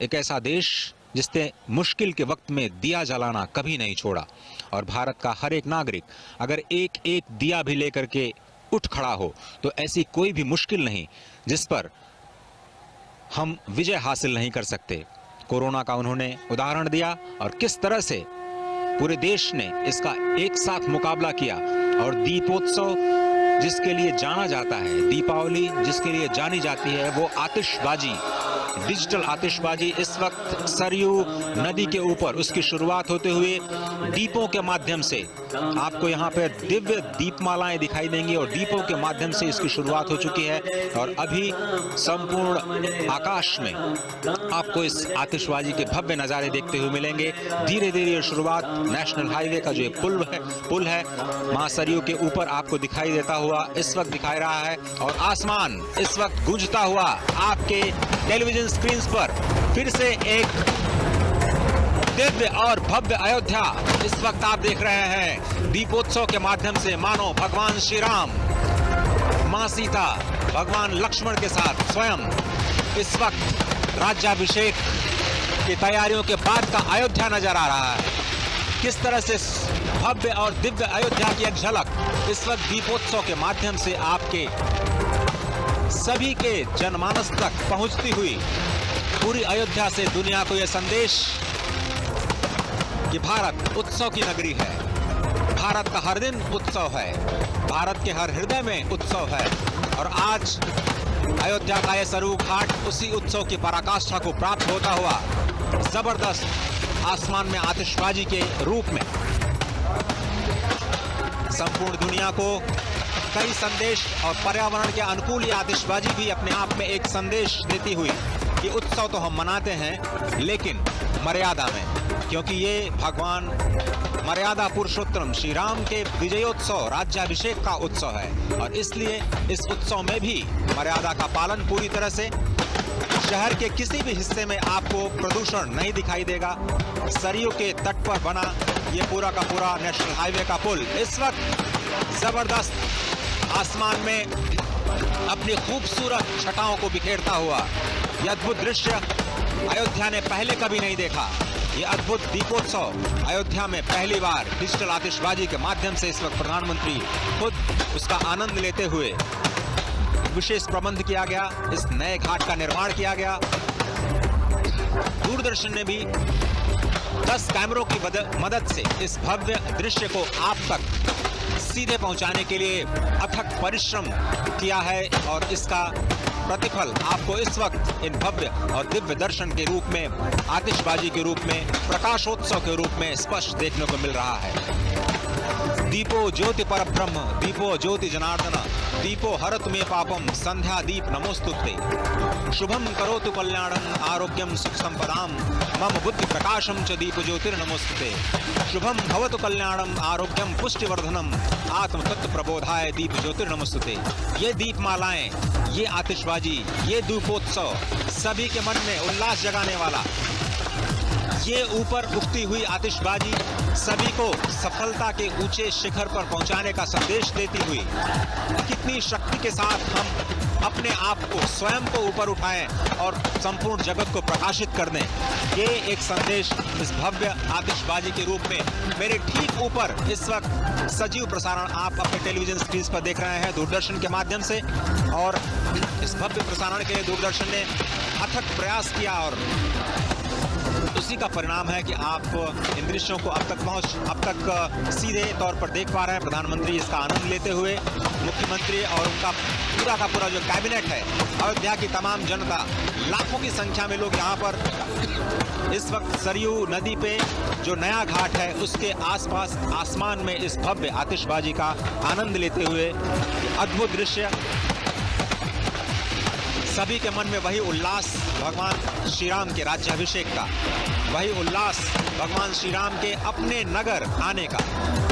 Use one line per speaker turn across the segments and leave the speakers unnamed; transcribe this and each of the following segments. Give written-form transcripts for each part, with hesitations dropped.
एक ऐसा देश जिसने मुश्किल के वक्त में दिया जलाना कभी नहीं छोड़ा और भारत का हर एक नागरिक अगर एक एक दिया भी लेकर के उठ खड़ा हो तो ऐसी कोई भी मुश्किल नहीं जिस पर हम विजय हासिल नहीं कर सकते। कोरोना का उन्होंने उदाहरण दिया और किस तरह से पूरे देश ने इसका एक साथ मुकाबला किया और दीपोत्सव जिसके लिए जाना जाता है, दीपावली जिसके लिए जानी जाती है, वो आतिशबाजी, डिजिटल आतिशबाजी इस वक्त सरयू नदी के ऊपर उसकी शुरुआत होते हुए दीपों के माध्यम से आपको यहाँ पर दिव्य दीपमालाएं दिखाई देंगी और दीपों के माध्यम से इसकी शुरुआत हो चुकी है और अभी संपूर्ण आकाश में आपको इस आतिशबाजी के भव्य नज़ारे देखते हुए मिलेंगे। धीरे धीरे ये शुरुआत नेशनल हाईवे का जो पुल है मां सरयू के ऊपर आपको दिखाई देता हुआ इस वक्त दिखाई रहा है और आसमान इस वक्त गूंजता हुआ आपके टेलीविजन स्क्रीन पर फिर से एक दिव्य और भव्य अयोध्या इस वक्त आप देख रहे हैं। दीपोत्सव के माध्यम से मानो भगवान श्री राम, मां सीता, भगवान लक्ष्मण के साथ स्वयं इस वक्त राज्याभिषेक की तैयारियों के बाद का अयोध्या नजर आ रहा है। किस तरह से भव्य और दिव्य अयोध्या की एक झलक इस वक्त दीपोत्सव के माध्यम से आपके सभी के जनमानस तक पहुंचती हुई पूरी अयोध्या से दुनिया को यह संदेश कि भारत उत्सव की नगरी है, भारत का हर दिन उत्सव है, भारत के हर हृदय में उत्सव है और आज अयोध्या का यह सरयू घाट उसी उत्सव की पराकाष्ठा को प्राप्त होता हुआ जबरदस्त आसमान में आतिशबाजी के रूप में संपूर्ण दुनिया को कई संदेश और पर्यावरण के अनुकूल ये आतिशबाजी भी अपने आप में एक संदेश देती हुई कि उत्सव तो हम मनाते हैं लेकिन मर्यादा में, क्योंकि ये भगवान मर्यादा पुरुषोत्तम श्री राम के विजयोत्सव राज्याभिषेक का उत्सव है और इसलिए इस उत्सव में भी मर्यादा का पालन पूरी तरह से। शहर के किसी भी हिस्से में आपको प्रदूषण नहीं दिखाई देगा। सरयू के तट पर बना ये पूरा का पूरा नेशनल हाईवे का पुल इस वक्त जबरदस्त आसमान में अपनी खूबसूरत छटाओं को बिखेरता हुआ यह अद्भुत दृश्य अयोध्या ने पहले कभी नहीं देखा। ये अद्भुत दीपोत्सव अयोध्या में पहली बार डिजिटल आतिशबाजी के माध्यम से इस वक्त प्रधानमंत्री खुद उसका आनंद लेते हुए विशेष प्रबंध किया गया, इस नए घाट का निर्माण किया गया। दूरदर्शन ने भी 10 कैमरों की मदद से इस भव्य दृश्य को आप तक सीधे पहुंचाने के लिए अथक परिश्रम किया है और इसका प्रतिफल आपको इस वक्त इन भव्य और दिव्य दर्शन के रूप में, आतिशबाजी के रूप में, प्रकाशोत्सव के रूप में स्पष्ट देखने को मिल रहा है। दीपो ज्योति परब्रह्म, दीपो ज्योति जनार्दन, दीपो हरतु मे पापम, संध्या दीप नमोस्तुते, शुभम करोतु कल्याणम, आरोग्यम सुख संपदाम, मम बुद्धि प्रकाशम च दीप ज्योतिर्नमोस्तुते, शुभम भवतु कल्याणम, आरोग्यम पुष्टिवर्धनम, आत्म तत्व प्रबोधाय दीप ज्योतिर्नमोस्तुते। ये दीपमालाएं, ये आतिशबाजी, ये दीपोत्सव सभी के मन में उल्लास जगाने वाला, ये ऊपर उठती हुई आतिशबाजी सभी को सफलता के ऊंचे शिखर पर पहुंचाने का संदेश देती हुई कितनी शक्ति के साथ हम अपने आप को, स्वयं को ऊपर उठाएं और संपूर्ण जगत को प्रकाशित कर दें, ये एक संदेश इस भव्य आतिशबाजी के रूप में मेरे ठीक ऊपर इस वक्त सजीव प्रसारण आप अपने टेलीविजन स्क्रीन पर देख रहे हैं दूरदर्शन के माध्यम से। और इस भव्य प्रसारण के लिए दूरदर्शन ने अथक प्रयास किया और उसी का परिणाम है कि आप इन दृश्यों को अब तक सीधे तौर पर देख पा रहे हैं। प्रधानमंत्री इसका आनंद लेते हुए, मुख्यमंत्री और उनका पूरा का पूरा जो कैबिनेट है, अयोध्या की तमाम जनता, लाखों की संख्या में लोग यहाँ पर इस वक्त सरयू नदी पे जो नया घाट है उसके आसपास आसमान में इस भव्य आतिशबाजी का आनंद लेते हुए अद्भुत दृश्य, सभी के मन में वही उल्लास भगवान श्री राम के राज्याभिषेक का, वही उल्लास भगवान श्री राम के अपने नगर आने का,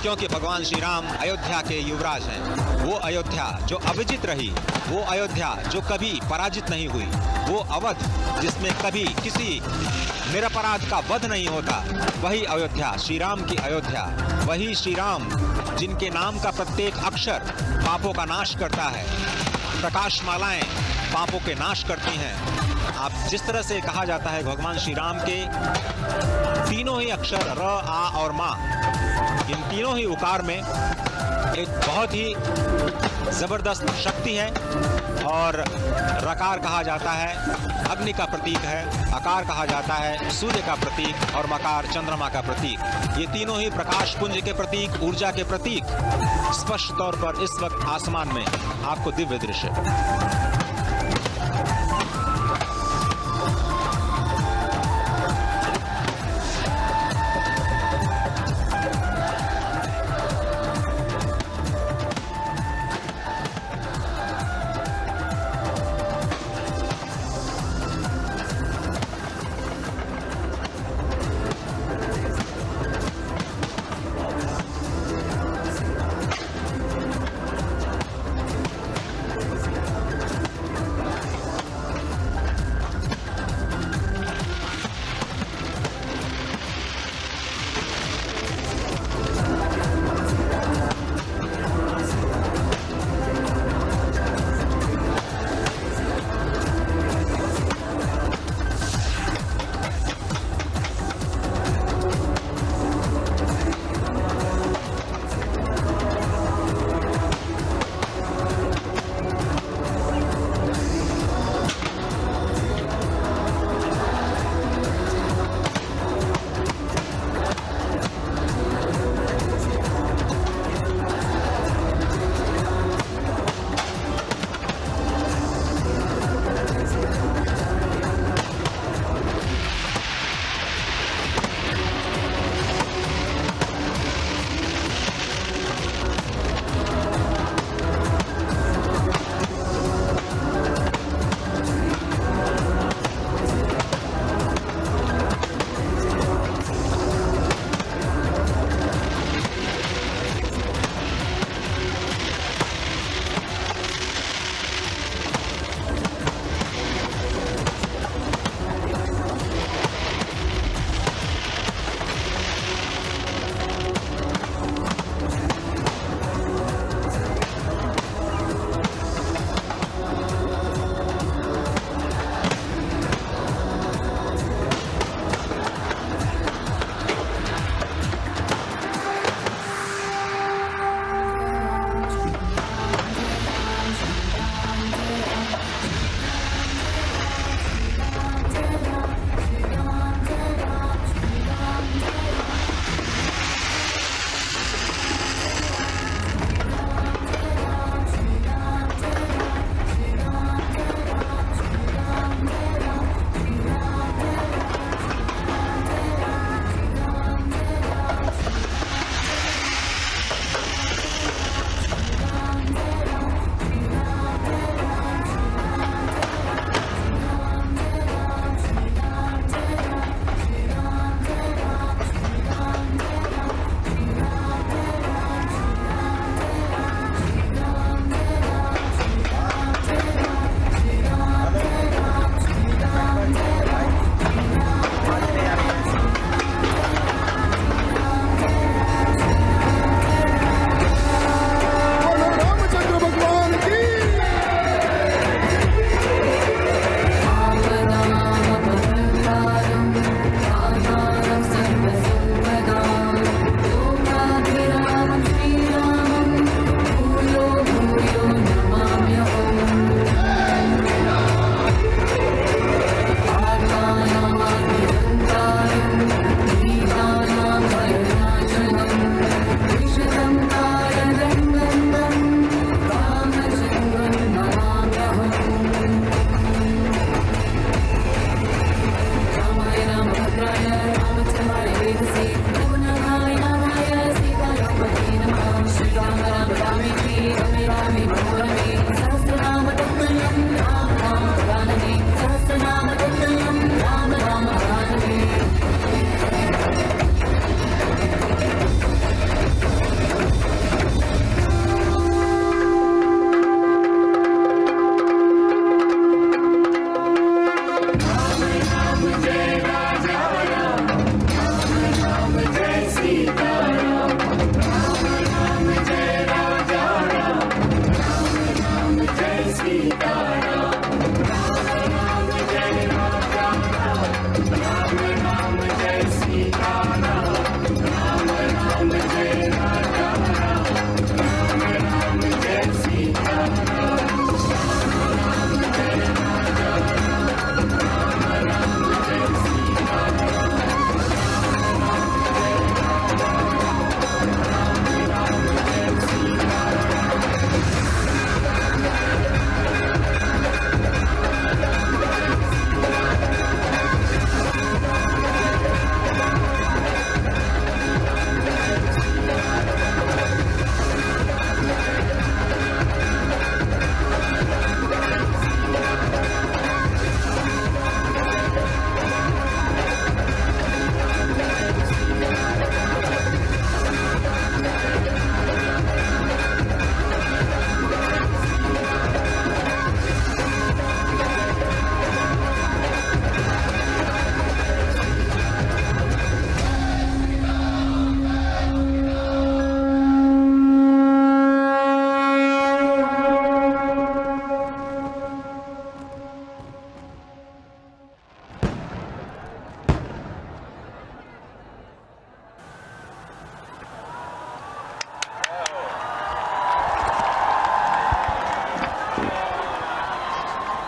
क्योंकि भगवान श्री राम अयोध्या के युवराज हैं। वो अयोध्या जो अविजित रही, वो अयोध्या जो कभी पराजित नहीं हुई, वो अवध जिसमें कभी किसी निरपराध का वध नहीं होता, वही अयोध्या, श्री राम की अयोध्या, वही श्री राम जिनके नाम का प्रत्येक अक्षर पापों का नाश करता है, प्रकाशमालाएं पापों के नाश करती हैं। आप जिस तरह से कहा जाता है भगवान श्री राम के तीनों ही अक्षर र, आ और मा, इन तीनों ही उकार में एक बहुत ही जबरदस्त शक्ति है। और रकार कहा जाता है अग्नि का प्रतीक है, अकार कहा जाता है सूर्य का प्रतीक और मकार चंद्रमा का प्रतीक। ये तीनों ही प्रकाश पुंज के प्रतीक, ऊर्जा के प्रतीक स्पष्ट तौर पर इस वक्त आसमान में आपको दिव्य दृश्य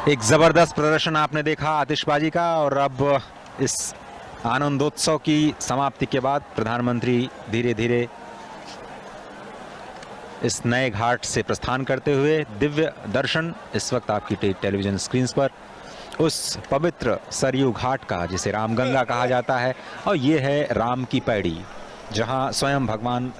एक जबरदस्त प्रदर्शन आपने देखा आतिशबाजी का। और अब इस आनंदोत्सव की समाप्ति के बाद प्रधानमंत्री धीरे धीरे इस नए घाट से प्रस्थान करते हुए दिव्य दर्शन इस वक्त आपकी टेलीविजन स्क्रीन पर उस पवित्र सरयू घाट का, जिसे रामगंगा कहा जाता है, और ये है राम की पैड़ी, जहां स्वयं भगवान